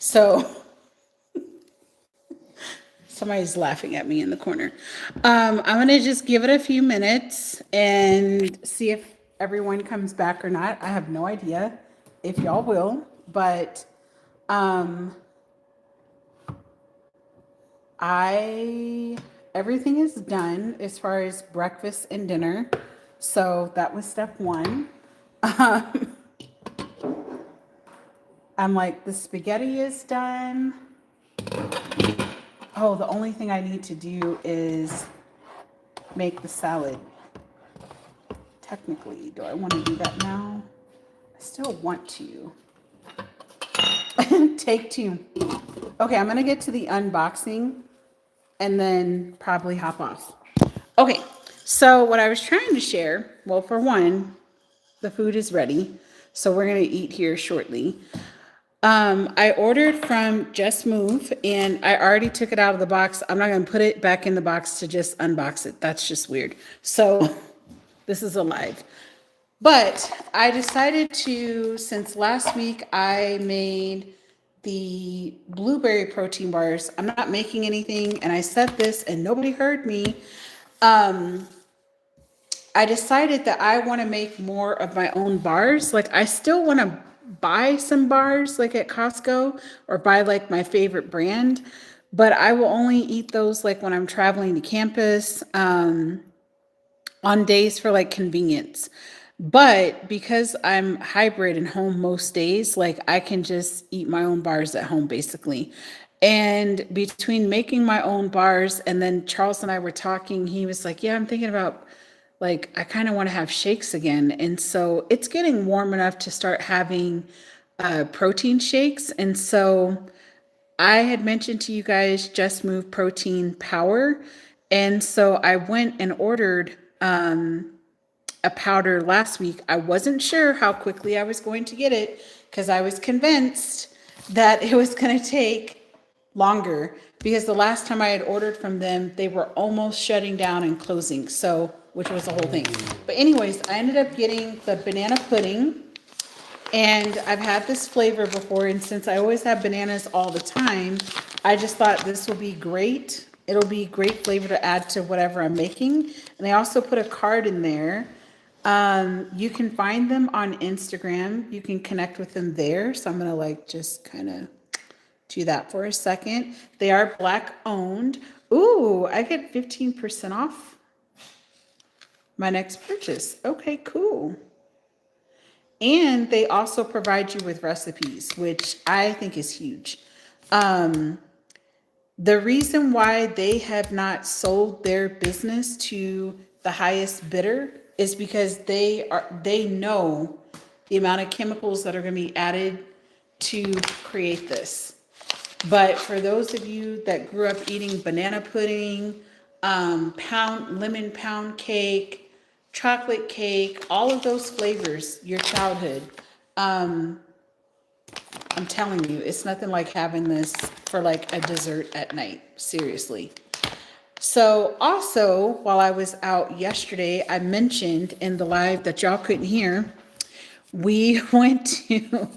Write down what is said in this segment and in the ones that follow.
So somebody's laughing at me in the corner. I'm going to just give it a few minutes and see if everyone comes back or not. I have no idea if y'all will, but um, I everything is done as far as breakfast and dinner. So that was step one. Um, I'm like, the spaghetti is done. Oh, the only thing I need to do is make the salad. Technically, do I want to do that now? I still want to. Take two. Okay, I'm going to get to the unboxing and then probably hop off. Okay, so what I was trying to share, well, for one, the food is ready. So we're going to eat here shortly. I ordered from Just Move and I already took it out of the box. I'm not going to put it back in the box to just unbox it. That's just weird. So this is a live. But I decided to, since last week I made the blueberry protein bars. I'm not making anything, and I said this and nobody heard me. Um, I decided that I want to make more of my own bars. Like I still want to buy some bars like at Costco or buy like my favorite brand, but I will only eat those like when I'm traveling to campus. On days for like convenience. But because I'm hybrid and home most days, like I can just eat my own bars at home basically. And between making my own bars and then Charles and I were talking, he was like, "Yeah, I'm thinking about like I kind of want to have shakes again." And so it's getting warm enough to start having protein shakes. And so I had mentioned to you guys Just Move Protein Power. And so I went and ordered a powder last week. I wasn't sure how quickly I was going to get it because I was convinced that it was going to take longer because the last time I had ordered from them, they were almost shutting down and closing. So, which was the whole thing. But anyways, I ended up getting the banana pudding and I've had this flavor before. And since I always have bananas all the time, I just thought this will be great. It'll be great flavor to add to whatever I'm making. And I also put a card in there. You can find them on Instagram. You can connect with them there. So I'm going to like just kind of do that for a second. They are Black owned. Ooh, I get 15% off my next purchase. Okay, cool. And they also provide you with recipes, which I think is huge. Um, the reason why they have not sold their business to the highest bidder is because they know the amount of chemicals that are going to be added to create this. But for those of you that grew up eating banana pudding, lemon pound cake, chocolate cake, all of those flavors, your childhood, um, I'm telling you, it's nothing like having this for like a dessert at night. Seriously. So also, while I was out yesterday, I mentioned in the live that y'all couldn't hear, we went to,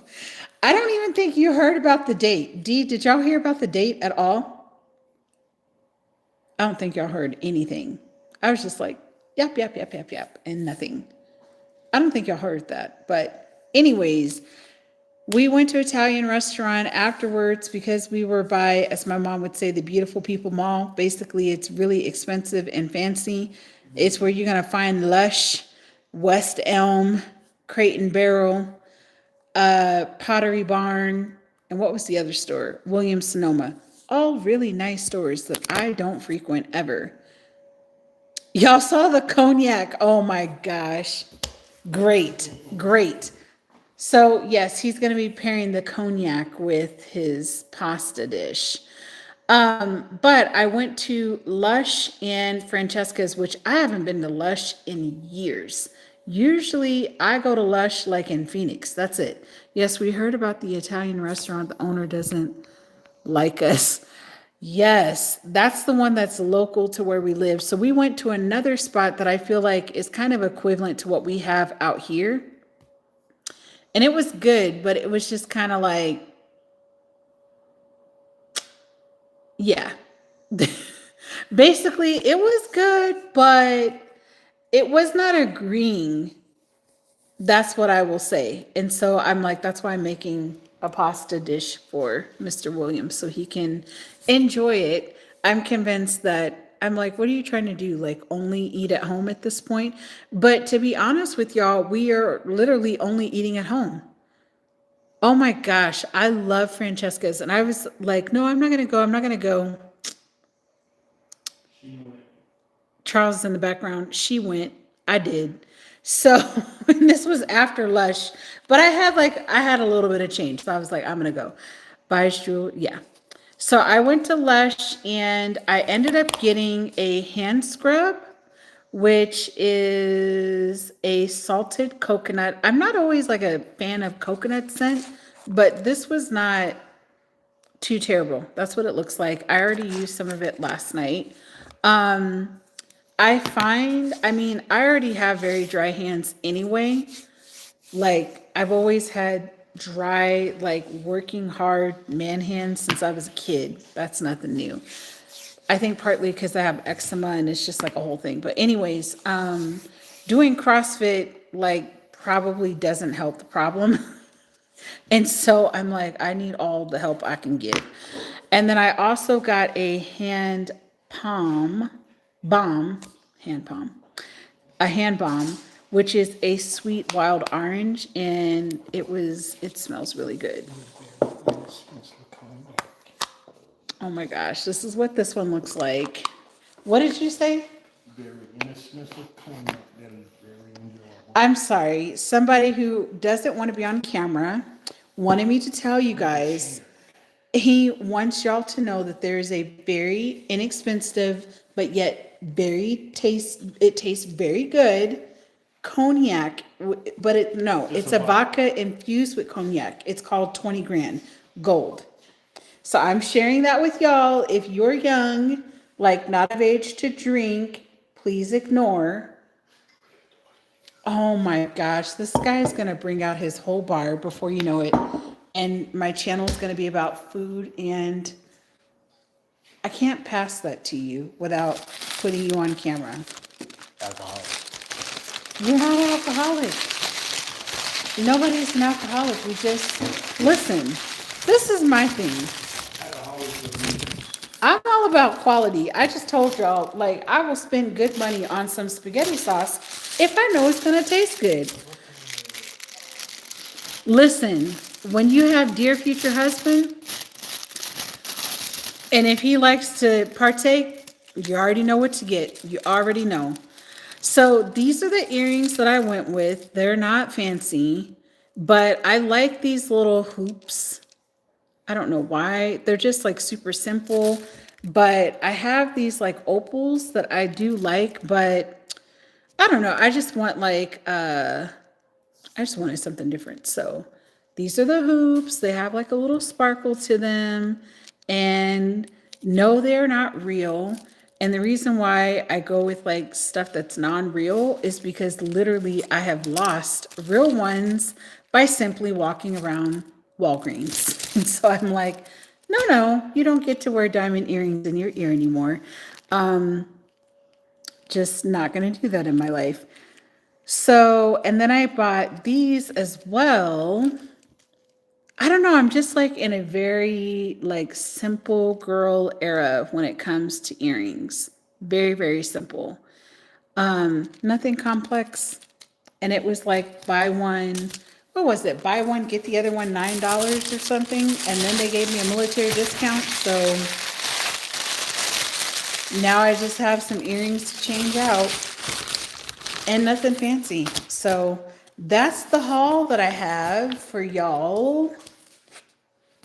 I don't even think you heard about the date. Dee, did y'all hear about the date at all? I don't think y'all heard anything. I was just like, yep, yep, yep, yep, yep, and nothing. I don't think y'all heard that. But anyways, we went to an Italian restaurant afterwards because we were by, as my mom would say, the Beautiful People Mall. Basically, it's really expensive and fancy. It's where you're going to find Lush, West Elm, Crate and Barrel, Pottery Barn, and what was the other store? Williams Sonoma. All really nice stores that I don't frequent ever. Y'all saw the cognac. Oh my gosh. Great, great. So yes, he's going to be pairing the cognac with his pasta dish. But I went to Lush and Francesca's, which I haven't been to Lush in years. Usually I go to Lush like in Phoenix. That's it. Yes, we heard about the Italian restaurant. The owner doesn't like us. Yes, that's the one that's local to where we live. So we went to another spot that I feel like is kind of equivalent to what we have out here. And it was good, but it was just kind of like Yeah. Basically, it was good, but it was not agreeing. That's what I will say. And so I'm like, that's why I'm making a pasta dish for Mr. Williams so he can enjoy it. I'm convinced that I'm like, what are you trying to do? Like, only eat at home at this point? But to be honest with y'all, we are literally only eating at home. Oh my gosh, I love Francesca's. And I was like, no, I'm not going to go. I'm not going to go. Charles is in the background. She went. I did. So and this was after Lush, but I had a little bit of change. So I was like, I'm gonna go. Buys Jewel, yeah. So I went to Lush and I ended up getting a hand scrub, which is a salted coconut. I'm not always like a fan of coconut scent, but this was not too terrible. That's what it looks like. I already used some of it last night. I mean, I already have very dry hands anyway. Like, I've always had dry, like, working hard man hands since I was a kid. That's nothing new. I think partly because I have eczema and it's just like a whole thing. But anyways, doing CrossFit, like, probably doesn't help the problem. And so I'm like, I need all the help I can get. And then I also got a palm, hand palm, a hand balm, which is a sweet wild orange, and it smells really good. Oh my gosh, this is what this one looks like. What did you say? Very innocent of cognac that is very enjoyable. I'm sorry, somebody who doesn't want to be on camera wanted me to tell you guys. He wants y'all to know that there is a very inexpensive, but yet it tastes very good cognac, but it's a vodka infused with cognac. It's called 20 grand gold. So I'm sharing that with y'all. If you're young, like not of age to drink, please ignore. Oh my gosh, this guy is going to bring out his whole bar before you know it. And my channel is going to be about food, and I can't pass that to you without putting you on camera. Alcoholic. You're not an alcoholic. Nobody's an alcoholic. We just, listen, this is my thing. I'm all about quality. I just told y'all, like, I will spend good money on some spaghetti sauce if I know it's going to taste good. Listen, when you have dear future husband, and if he likes to partake, you already know what to get. You already know. So these are the earrings that I went with. They're not fancy, but I like these little hoops. I don't know why. They're just like super simple. But I have these like opals that I do like, but I don't know. I just wanted something different. So these are the hoops. They have like a little sparkle to them. And no, they're not real. And the reason why I go with like stuff that's non-real is because literally I have lost real ones by simply walking around Walgreens. And so I'm like, no, you don't get to wear diamond earrings in your ear anymore. Just not going to do that in my life. So, and then I bought these as well. I don't know. I'm just like in a very like simple girl era when it comes to earrings. Very, very simple. Nothing complex. And it was like buy one, what was it? Buy one, get the other one $9 or something. And then they gave me a military discount. So now I just have some earrings to change out and nothing fancy. So that's the haul that I have for y'all.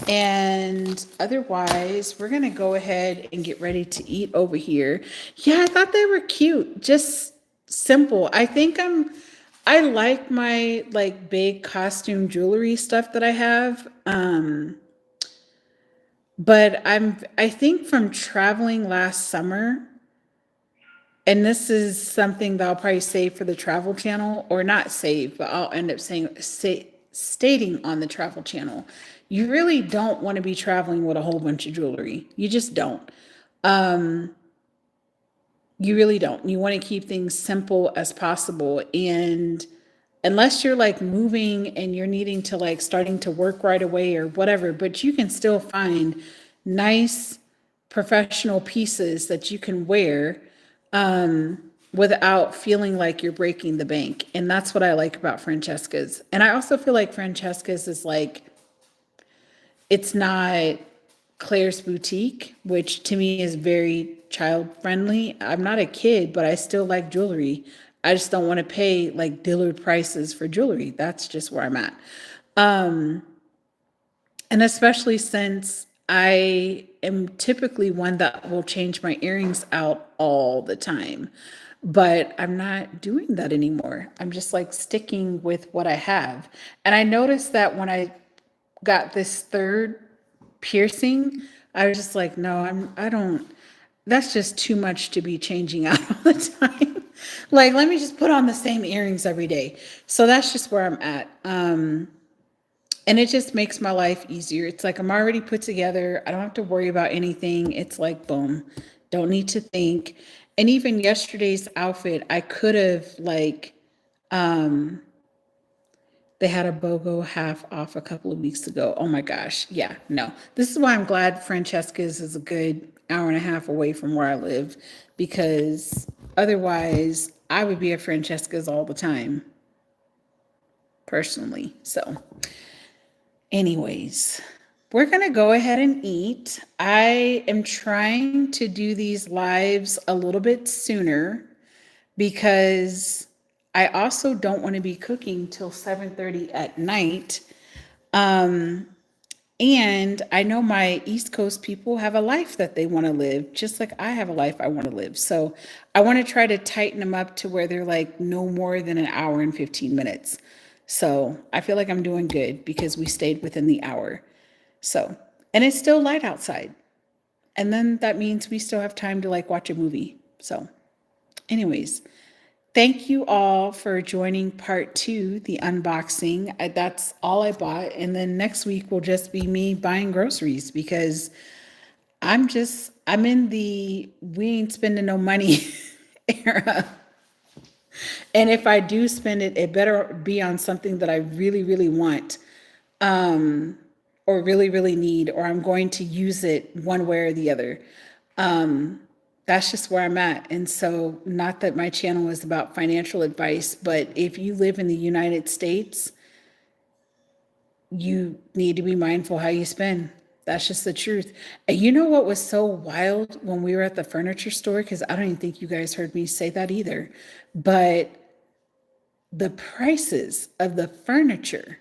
And otherwise, we're going to go ahead and get ready to eat over here. Yeah, I thought they were cute. Just simple. I like my like big costume jewelry stuff that I have. But I think from traveling last summer, and this is something that I'll probably save for the travel channel, or not save, but I'll end up stating on the travel channel. You really don't want to be traveling with a whole bunch of jewelry. You just don't. Um, you really don't. You want to keep things simple as possible. And unless you're like moving and you're needing to like starting to work right away or whatever, but you can still find nice professional pieces that you can wear without feeling like you're breaking the bank. And that's what I like about Francesca's. And I also feel like Francesca's is like, it's not Claire's Boutique, which to me is very child friendly. I'm not a kid, but I still like jewelry. I just don't want to pay like Dillard prices for jewelry. That's just where I'm at. And especially since I am typically one that will change my earrings out all the time. But I'm not doing that anymore. I'm just like sticking with what I have. And I noticed that when I got this third piercing, I was just like, no, I don't, that's just too much to be changing out all the time. Like, let me just put on the same earrings every day. So that's just where I'm at. And it just makes my life easier. It's like I'm already put together. I don't have to worry about anything. It's like, boom, don't need to think. And even yesterday's outfit, I could have like, they had a BOGO half off a couple of weeks ago. Oh my gosh. Yeah, no. This is why I'm glad Francesca's is a good hour and a half away from where I live, because otherwise I would be at Francesca's all the time, personally. So, anyways, we're going to go ahead and eat. I am trying to do these lives a little bit sooner because I also don't want to be cooking till 7:30 at night. And I know my East Coast people have a life that they want to live, just like I have a life I want to live. So I want to try to tighten them up to where they're like no more than an hour and 15 minutes. So I feel like I'm doing good because we stayed within the hour. So, and it's still light outside. And then that means we still have time to like watch a movie. So, anyways, thank you all for joining part 2, the unboxing. That's all I bought. And then next week will just be me buying groceries because I'm in the we ain't spending no money era. And if I do spend it, it better be on something that I really, really want, or really, really need, or I'm going to use it one way or the other. That's just where I'm at. And so, not that my channel is about financial advice, but if you live in the United States, you need to be mindful how you spend. That's just the truth. And you know what was so wild when we were at the furniture store? Because I don't even think you guys heard me say that either. But the prices of the furniture.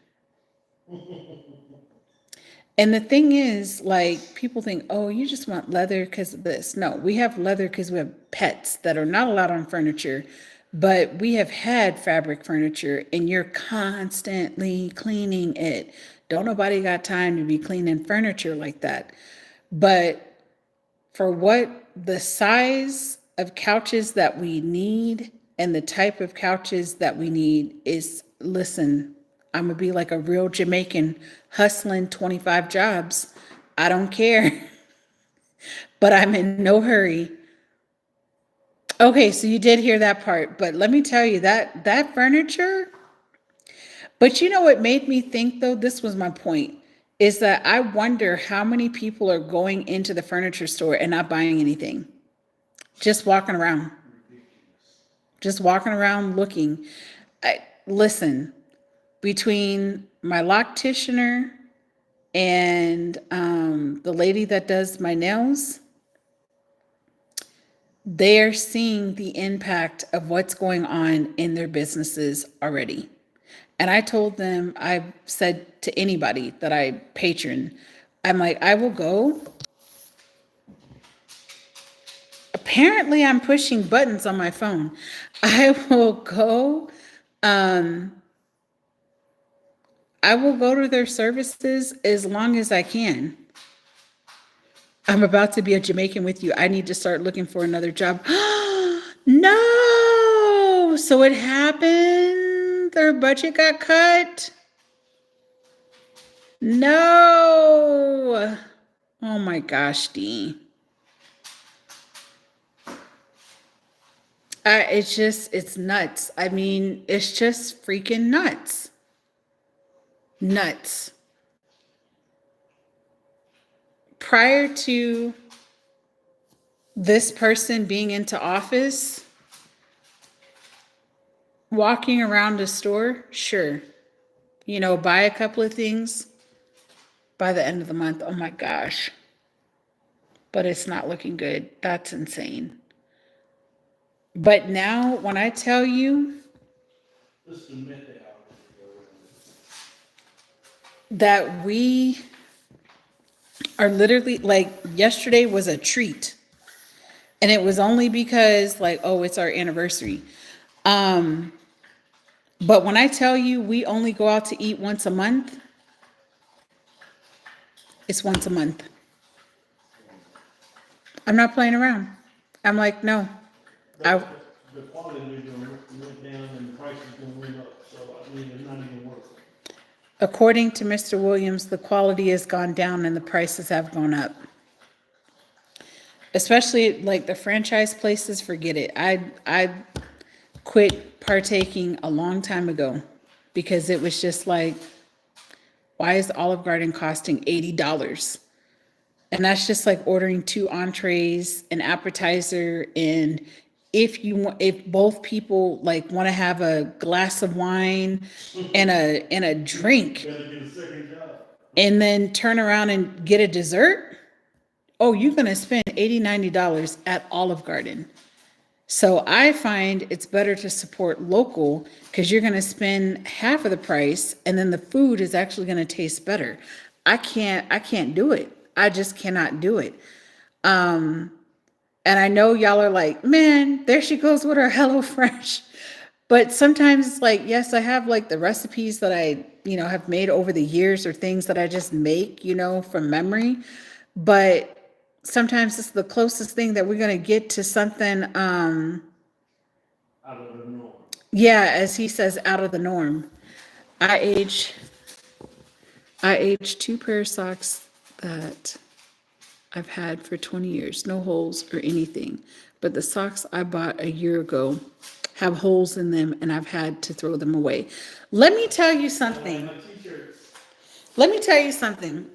And the thing is, like, people think, oh, you just want leather because of this. No, we have leather because we have pets that are not allowed on furniture, but we have had fabric furniture and you're constantly cleaning it. Don't nobody got time to be cleaning furniture like that. But for what the size of couches that we need and the type of couches that we need is, listen, I'm gonna be like a real Jamaican hustling 25 jobs. I don't care, but I'm in no hurry. Okay, so you did hear that part, but let me tell you that furniture, but you know what made me think though, this was my point, is that I wonder how many people are going into the furniture store and not buying anything, just walking around, looking. Listen, between my locticianer and the lady that does my nails, they're seeing the impact of what's going on in their businesses already. And I told them, I said to anybody that I patron, I'm like, I will go. Apparently, I'm pushing buttons on my phone. I will go. I will go to their services as long as I can. I'm about to be a Jamaican with you. I need to start looking for another job. No! So it happened. Their budget got cut. No. Oh my gosh, Dee. It's nuts. I mean, it's just freaking nuts. Nuts. Prior to this person being into office, walking around a store, sure. You know, buy a couple of things by the end of the month. Oh my gosh. But it's not looking good. That's insane. But now, when I tell you that we are literally like, yesterday was a treat. And it was only because, like, oh, it's our anniversary. But when I tell you we only go out to eat once a month, it's once a month. I'm not playing around. I'm like, no. I, The quality went down and the prices went up, so I mean, it's not even worth it. according to Mr. Williams, the quality has gone down and the prices have gone up. Especially like the franchise places, forget it. I quit partaking a long time ago because it was just like, why is Olive Garden costing $80? And that's just like ordering 2 entrees, an appetizer, and if both people like want to have a glass of wine and a drink, You gotta get a second job. and then turn around and get a dessert, oh, you're gonna spend $80-$90 at Olive Garden. So I find it's better to support local because you're gonna spend half of the price and then the food is actually gonna taste better. I can't do it. I just cannot do it. And I know y'all are like, man, there she goes with her HelloFresh. But sometimes it's like, yes, I have like the recipes that I, have made over the years or things that I just make, from memory. But sometimes it's the closest thing that we're going to get to something, Out of the norm. yeah, as he says, out of the norm. I age 2 pair of socks that I've had for 20 years, no holes or anything. But the socks I bought a year ago have holes in them and I've had to throw them away. Let me tell you something. Let me tell you something.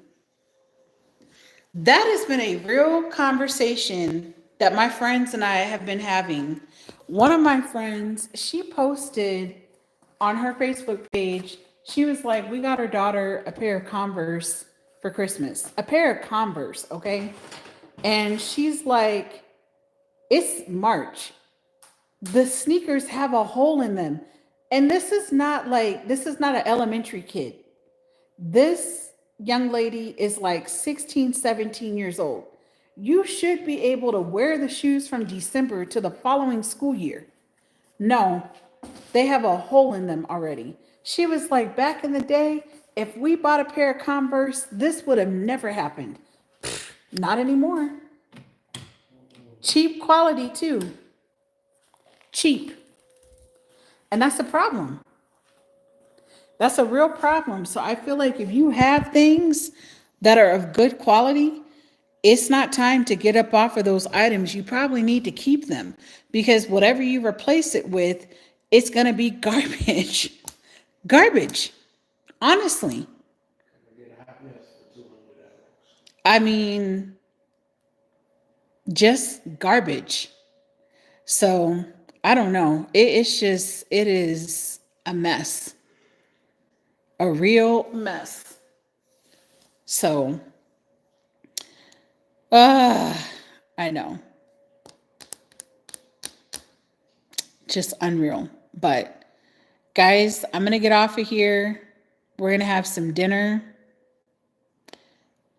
That has been a real conversation that my friends and I have been having. One of my friends, she posted on her Facebook page, she was like, we got our daughter a pair of Converse for Christmas. A pair of Converse, okay? And she's like, it's March. The sneakers have a hole in them. And this is not an elementary kid. This young lady is like 16, 17 years old. You should be able to wear the shoes from December to the following school year. No, they have a hole in them already. She was like, back in the day, if we bought a pair of Converse, this would have never happened. Not anymore. Cheap quality too. Cheap. And that's a problem. That's a real problem. So I feel like if you have things that are of good quality, it's not time to get up off of those items. You probably need to keep them because whatever you replace it with, it's going to be garbage. Garbage. Honestly. I mean, just garbage. So I don't know. It is a mess. A real mess. So, I know. Just unreal. But guys, I'm going to get off of here. We're going to have some dinner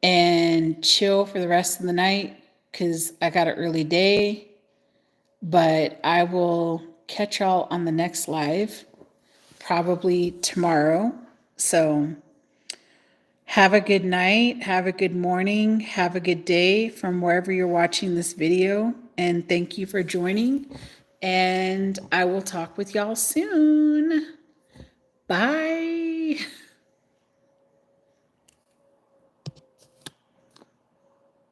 and chill for the rest of the night because I got an early day. But I will catch y'all on the next live, probably tomorrow. So have a good night, have a good morning, have a good day from wherever you're watching this video. And thank you for joining. And I will talk with y'all soon. Bye.